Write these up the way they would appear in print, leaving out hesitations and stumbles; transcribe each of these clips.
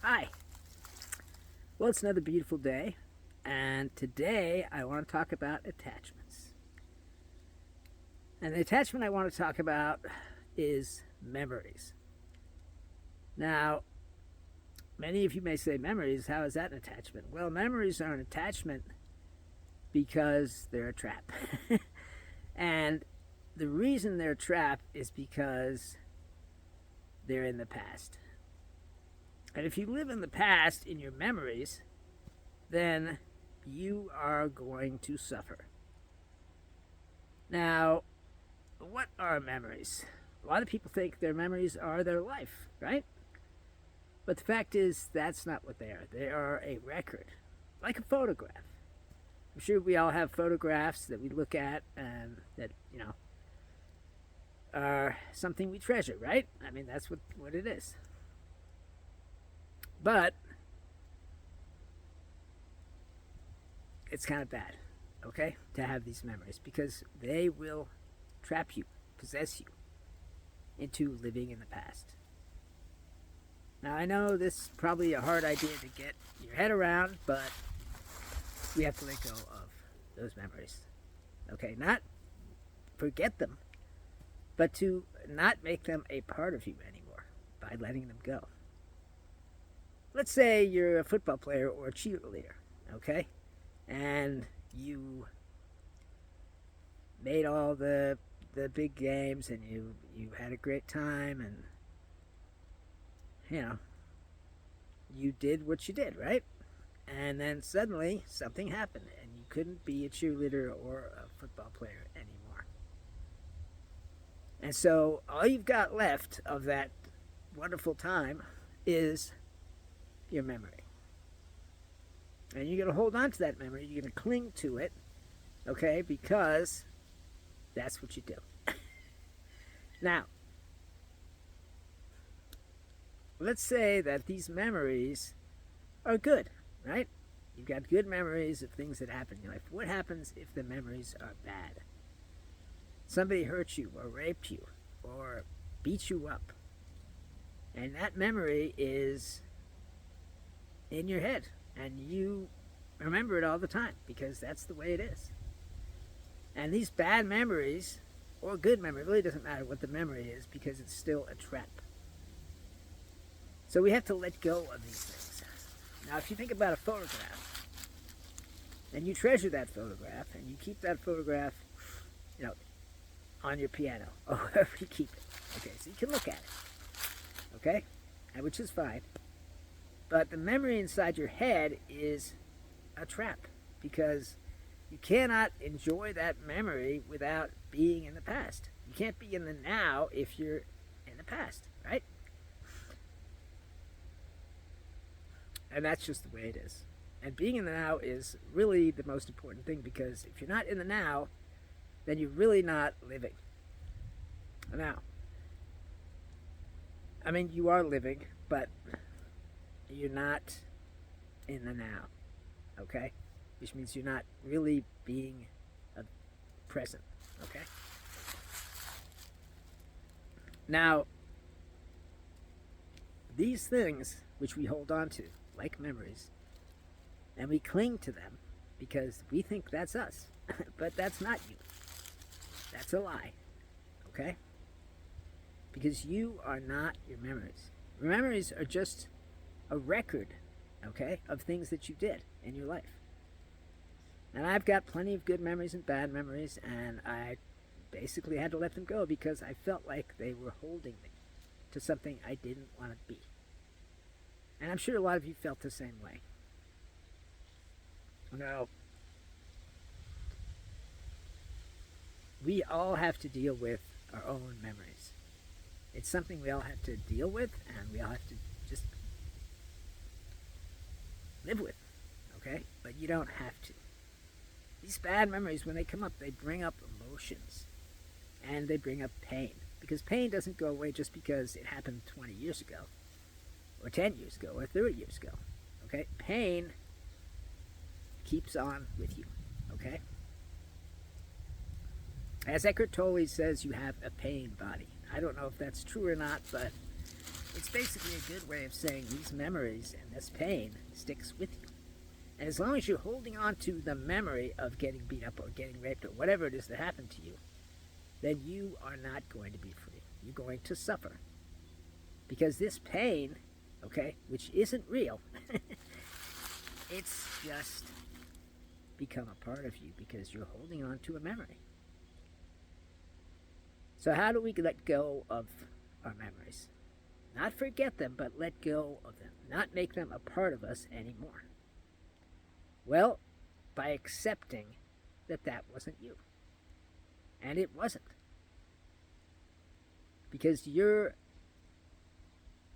Hi. Well, it's another beautiful day, and today I want to talk about attachments. And the attachment I want to talk about is memories. Now, many of you may say, memories, how is that an attachment? Well, memories are an attachment because they're a trap. And the reason they're a trap is because they're in the past. And if you live in the past in your memories, then you are going to suffer. Now, what are memories? A lot of people think their memories are their life, right? But the fact is, that's not what they are. They are a record, like a photograph. I'm sure we all have photographs that we look at and that, are something we treasure, right? I mean, that's what it is. But it's kind of bad, okay, to have these memories because they will trap you, possess you into living in the past. Now, I know this is probably a hard idea to get your head around, but we have to let go of those memories, okay? Not forget them, but to not make them a part of you anymore by letting them go. Let's say you're a football player or a cheerleader, okay? And you made all the big games and you had a great time and you did what you did, right? And then suddenly something happened and you couldn't be a cheerleader or a football player anymore. And so all you've got left of that wonderful time is your memory. And you're going to hold on to that memory. You're going to cling to it, okay? Because that's what you do. Now, let's say that these memories are good, right? You've got good memories of things that happened in your life. What happens if the memories are bad? Somebody hurt you or raped you or beat you up. And that memory is in your head. And you remember it all the time because that's the way it is. And these bad memories, or good memory, it really doesn't matter what the memory is because it's still a trap. So we have to let go of these things. Now, if you think about a photograph, and you treasure that photograph, and you keep that photograph, on your piano, or wherever you keep it. Okay, so you can look at it. Okay? And which is fine. But the memory inside your head is a trap because you cannot enjoy that memory without being in the past. You can't be in the now if you're in the past, right? And that's just the way it is. And being in the now is really the most important thing because if you're not in the now, then you're really not living. Now, I mean, you are living, but you're not in the now, okay? Which means you're not really being present, okay? Now, these things which we hold on to, like memories, and we cling to them because we think that's us, but that's not you. That's a lie, okay? Because you are not your memories. Your memories are just a record, okay, of things that you did in your life. And I've got plenty of good memories and bad memories, and I basically had to let them go because I felt like they were holding me to something I didn't want to be. And I'm sure a lot of you felt the same way. Now, we all have to deal with our own memories. It's something we all have to deal with, and we all have to just live with, okay? But you don't have to. These bad memories, when they come up, they bring up emotions, and they bring up pain. Because pain doesn't go away just because it happened 20 years ago, or 10 years ago, or 30 years ago, okay? Pain keeps on with you, okay? As Eckhart Tolle says, you have a pain body. I don't know if that's true or not, but It's basically a good way of saying these memories and this pain sticks with you. And as long as you're holding on to the memory of getting beat up or getting raped or whatever it is that happened to you, then you are not going to be free. You're going to suffer. Because this pain, okay, which isn't real, it's just become a part of you because you're holding on to a memory. So how do we let go of our memories? Not forget them, but let go of them. Not make them a part of us anymore. Well, by accepting that that wasn't you. And it wasn't. Because you're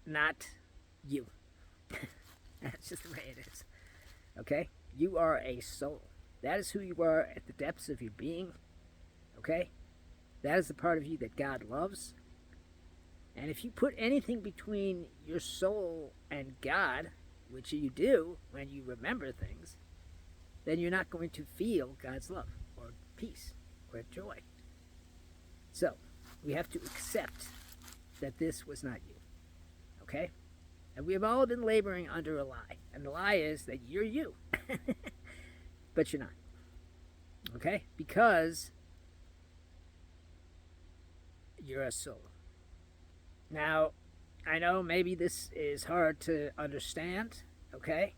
not you. That's just the way it is. Okay? You are a soul. That is who you are at the depths of your being. Okay? That is the part of you that God loves. And if you put anything between your soul and God, which you do when you remember things, then you're not going to feel God's love or peace or joy. So, we have to accept that this was not you. Okay? And we have all been laboring under a lie. And the lie is that you're you. But you're not. Okay? Because you're a soul. Now, I know maybe this is hard to understand, okay?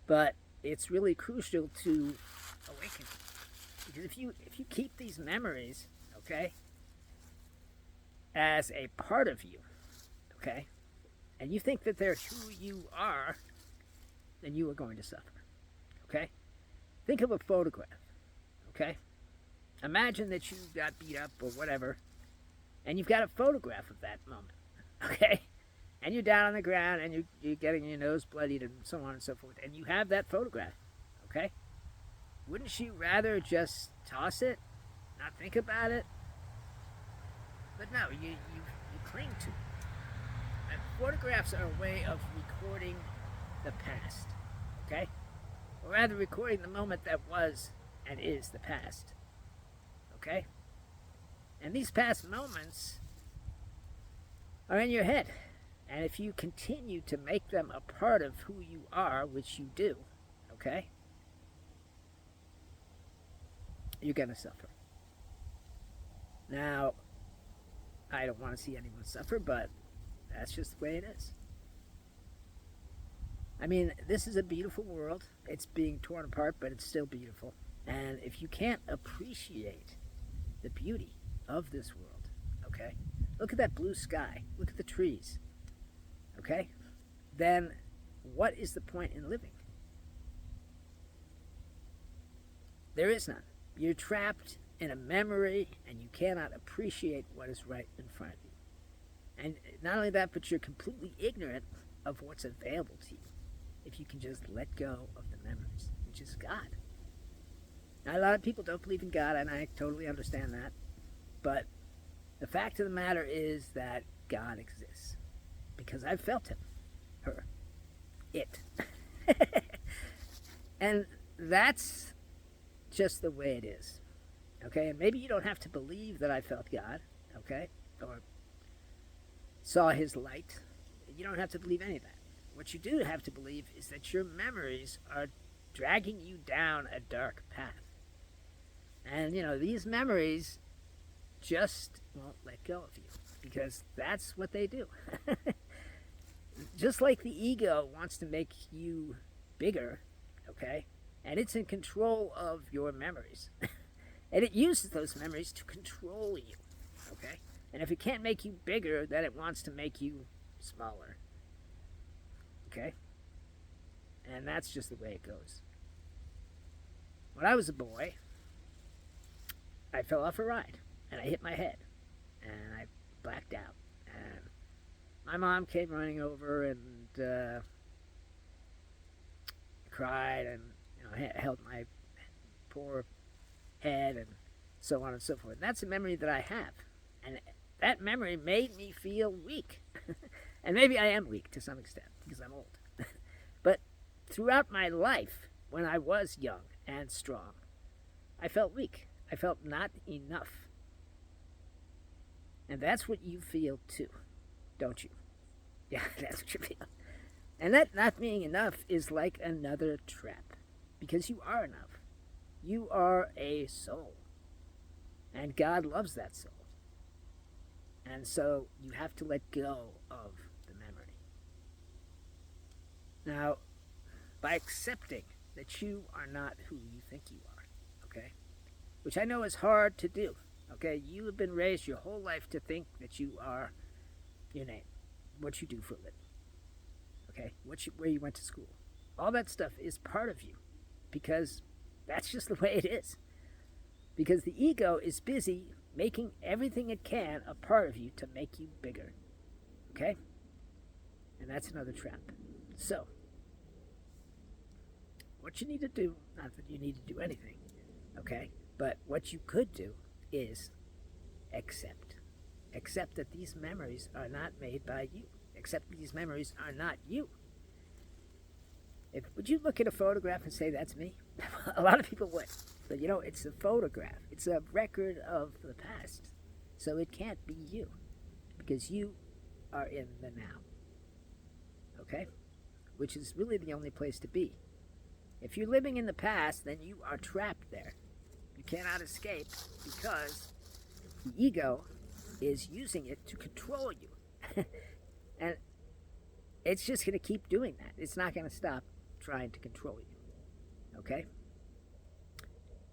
But it's really crucial to awaken. Because if you keep these memories, okay, as a part of you, okay, and you think that they're who you are, then you are going to suffer, okay? Think of a photograph, okay? Imagine that you got beat up or whatever, and you've got a photograph of that moment, okay? And you're down on the ground, and you're getting your nose bloodied and so on and so forth, and you have that photograph, okay? Wouldn't you rather just toss it, not think about it? But no, you cling to it. And photographs are a way of recording the past, okay? Or rather, recording the moment that was and is the past, okay? And these past moments are in your head. And if you continue to make them a part of who you are, which you do, okay, you're going to suffer. Now, I don't want to see anyone suffer, but that's just the way it is. I mean, this is a beautiful world. It's being torn apart, but it's still beautiful. And if you can't appreciate the beauty of this world, okay, look at that blue sky. Look at the trees. Okay? Then what is the point in living? There is none. You're trapped in a memory and you cannot appreciate what is right in front of you. And not only that, but you're completely ignorant of what's available to you if you can just let go of the memories, which is God. Now, a lot of people don't believe in God, and I totally understand that. But the fact of the matter is that God exists. Because I've felt him, her, it. And that's just the way it is. Okay? And maybe you don't have to believe that I felt God, okay? Or saw his light. You don't have to believe any of that. What you do have to believe is that your memories are dragging you down a dark path. And, these memories just won't let go of you. Because that's what they do. Just like the ego wants to make you bigger, okay? And it's in control of your memories. And it uses those memories to control you, okay? And if it can't make you bigger, then it wants to make you smaller, okay? And that's just the way it goes. When I was a boy, I fell off a ride, and I hit my head, and I blacked out. And my mom came running over and cried and held my poor head and so on and so forth. And that's a memory that I have. And that memory made me feel weak. And maybe I am weak to some extent because I'm old. But throughout my life, when I was young and strong, I felt weak. I felt not enough. And that's what you feel too, don't you? Yeah, that's what you feel. And that not being enough is like another trap because you are enough. You are a soul, and God loves that soul. And so you have to let go of the memory. Now, by accepting that you are not who you think you are, okay? Which I know is hard to do, okay? You have been raised your whole life to think that you are your name, what you do for a living, okay? Where you went to school. All that stuff is part of you because that's just the way it is. Because the ego is busy making everything it can a part of you to make you bigger, okay? And that's another trap. So, what you need to do, not that you need to do anything, okay? But what you could do is accept. Accept that these memories are not made by you. Accept that these memories are not you. Would you look at a photograph and say, that's me? A lot of people would. But you know, it's a photograph. It's a record of the past. So it can't be you. Because you are in the now. Okay? Which is really the only place to be. If you're living in the past, then you are trapped there. You cannot escape because the ego is using it to control you. And it's just going to keep doing that. It's not going to stop trying to control you. Okay?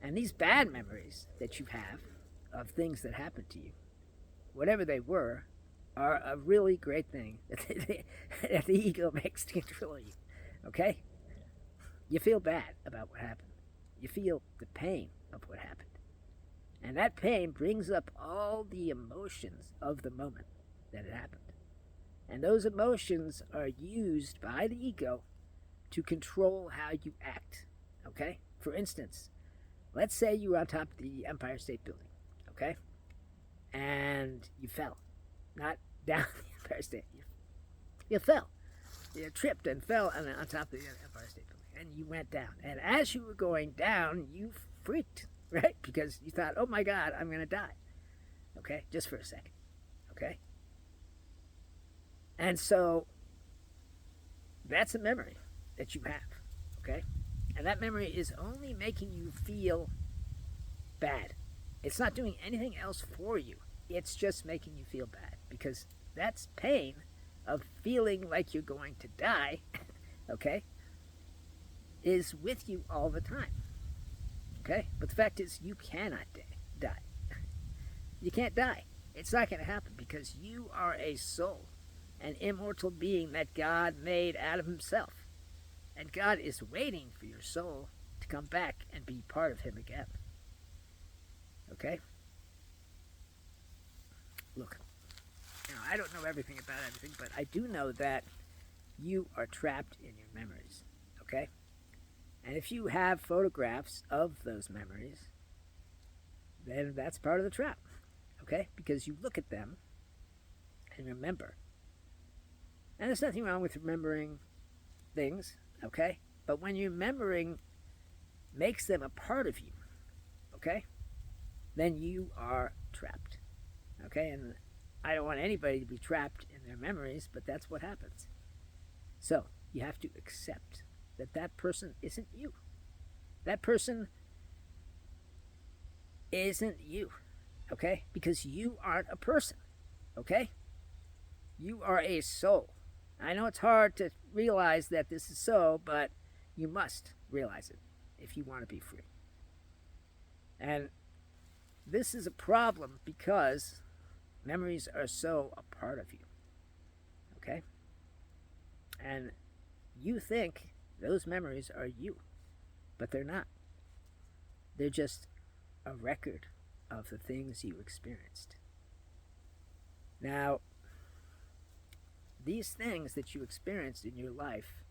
And these bad memories that you have of things that happened to you, whatever they were, are a really great thing that the ego makes to control you. Okay? You feel bad about what happened. You feel the pain of what happened. And that pain brings up all the emotions of the moment that it happened. And those emotions are used by the ego to control how you act. Okay? For instance, let's say you were on top of the Empire State Building. Okay? And you fell. Not down the Empire State. You fell. You tripped and fell on top of the Empire State Building. And you went down. And as you were going down, you freaked, right? Because you thought, oh my God, I'm going to die. Okay? Just for a second. Okay? And so that's a memory that you have. Okay? And that memory is only making you feel bad. It's not doing anything else for you. It's just making you feel bad. Because that's pain of feeling like you're going to die, okay, is with you all the time. Okay? But the fact is, you cannot die. You can't die. It's not going to happen because you are a soul, an immortal being that God made out of himself. And God is waiting for your soul to come back and be part of him again. Okay? Look, now, I don't know everything about everything, but I do know that you are trapped in your memories. Okay? And if you have photographs of those memories, then that's part of the trap. Okay? Because you look at them and remember. And there's nothing wrong with remembering things, okay? But when your remembering makes them a part of you, okay, then you are trapped. Okay? And I don't want anybody to be trapped in their memories, but that's what happens. So you have to accept that that person isn't you. That person isn't you, okay? Because you aren't a person, okay? You are a soul. I know it's hard to realize that this is so, but you must realize it if you want to be free. And this is a problem because memories are so a part of you, okay? And you think those memories are you, but they're not. They're just a record of the things you experienced. Now, these things that you experienced in your life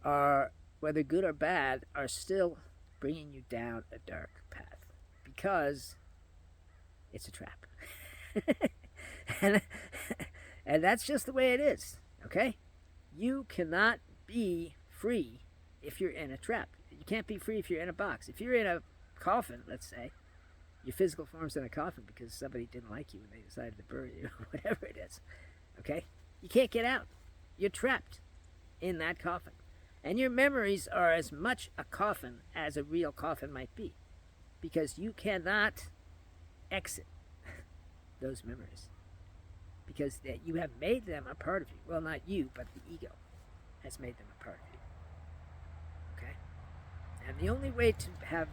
are, whether good or bad, are still bringing you down a dark path because it's a trap. and that's just the way it is, okay? You cannot be free if you're in a trap. You can't be free if you're in a box. If you're in a coffin, let's say, your physical form's in a coffin because somebody didn't like you and they decided to bury you, whatever it is. Okay? You can't get out. You're trapped in that coffin. And your memories are as much a coffin as a real coffin might be, because you cannot exit those memories, because that you have made them a part of you. Well, not you, but the ego has made them a part of you. Okay? And the only way to have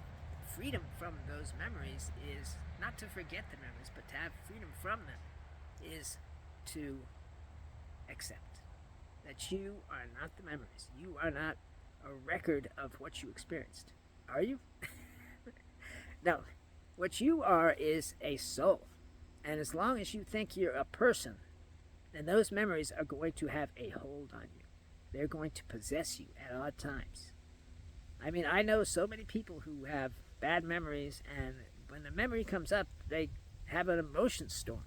freedom from those memories is not to forget the memories, but to have freedom from them is to accept that you are not the memories. You are not a record of what you experienced. Are you? No. What you are is a soul. And as long as you think you're a person, then those memories are going to have a hold on you. They're going to possess you at odd times. I mean, I know so many people who have bad memories, and when the memory comes up, they have an emotion storm,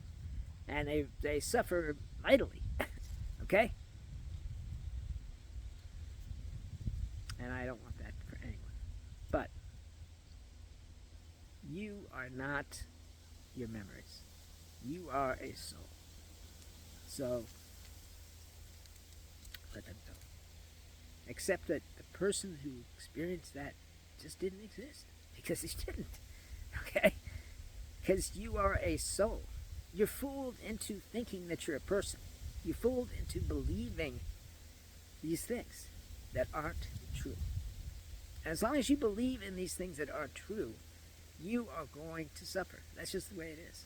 and they suffer mightily. Okay? And I don't want that for anyone. But you are not your memories. You are a soul. So let them go. Accept that the person who experienced that just didn't exist, because he didn't. Okay? Because you are a soul. You're fooled into thinking that you're a person. You're fooled into believing these things that aren't true. And as long as you believe in these things that are true, you are going to suffer. That's just the way it is.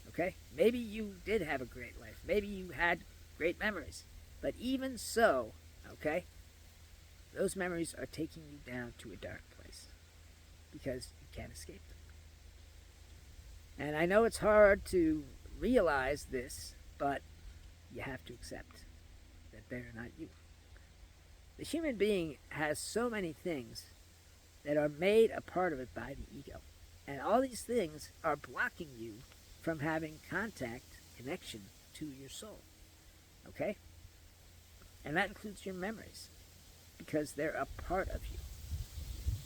Okay? Maybe you did have a great life. Maybe you had great memories. But even so, okay, those memories are taking you down to a dark place, because you can't escape them. And I know it's hard to realize this, but you have to accept that they're not you. The human being has so many things that are made a part of it by the ego. And all these things are blocking you from having contact, connection to your soul. Okay? And that includes your memories, because they're a part of you.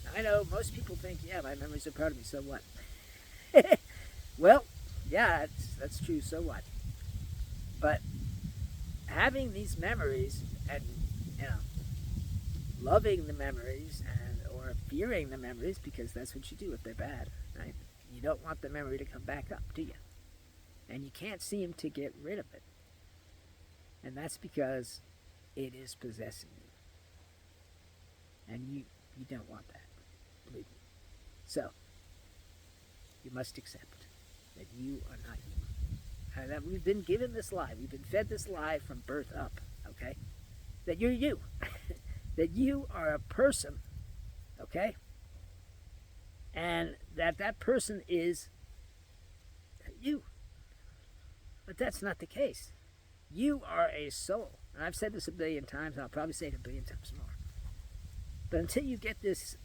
Now, I know most people think, yeah, my memories are part of me, so what? Well, yeah, that's true, so what? But having these memories and, loving the memories or fearing the memories, because that's what you do if they're bad, right? You don't want the memory to come back up, do you? And you can't seem to get rid of it. And that's because it is possessing you. And you don't want that, believe me. So, you must accept that you are not you. And that we've been given this lie. We've been fed this lie from birth up, okay? That you're you. That you are a person, okay? And that person is you. But that's not the case. You are a soul. And I've said this a billion times, and I'll probably say it a billion times more. But until you get this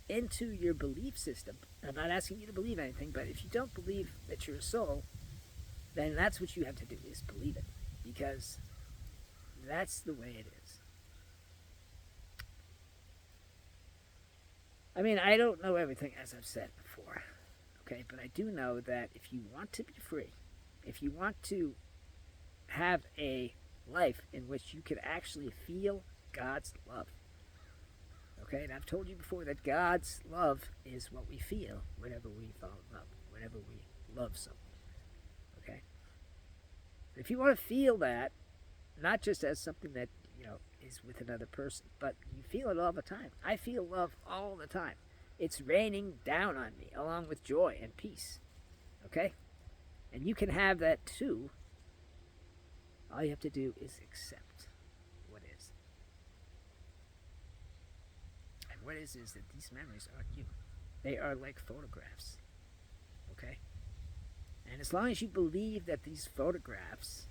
into your belief system, I'm not asking you to believe anything, but if you don't believe that you're a soul, then that's what you have to do, is believe it. Because that's the way it is. I mean, I don't know everything, as I've said before, okay? But I do know that if you want to be free, if you want to have a life in which you can actually feel God's love, okay? And I've told you before that God's love is what we feel whenever we fall in love, whenever we love someone, okay? If you want to feel that, not just as something that, is with another person, but you feel it all the time. I feel love all the time. It's raining down on me, along with joy and peace, okay? And you can have that too. All you have to do is accept what is. And what is that these memories aren't you. They are like photographs, okay? And as long as you believe that these photographs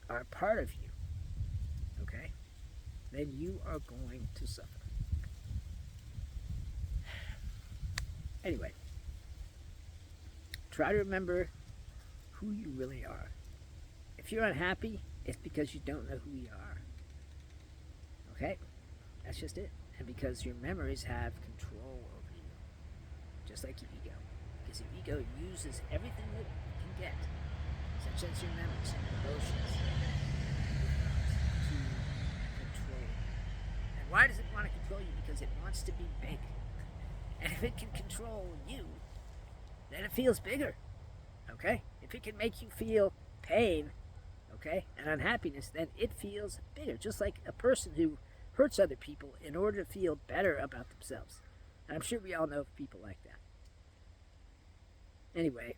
are part of you, okay, then you are going to suffer. Anyway, try to remember who you really are. If you're unhappy, it's because you don't know who you are. Okay? That's just it. And because your memories have control over you. Just like your ego. Because your ego uses everything that it can get. So such as your memories and your emotions, to control you. And why does it want to control you? Because it wants to be big. And if it can control you, then it feels bigger. Okay? If it can make you feel pain, okay, and unhappiness, then it feels bigger. Just like a person who hurts other people in order to feel better about themselves. And I'm sure we all know people like that. Anyway,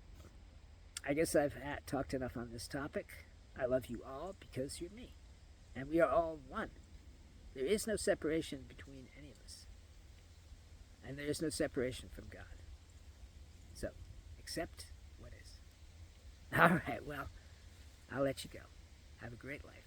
I guess I've talked enough on this topic. I love you all because you're me. And we are all one. There is no separation between any of us. And there is no separation from God. So, accept what is. All right, well, I'll let you go. Have a great life.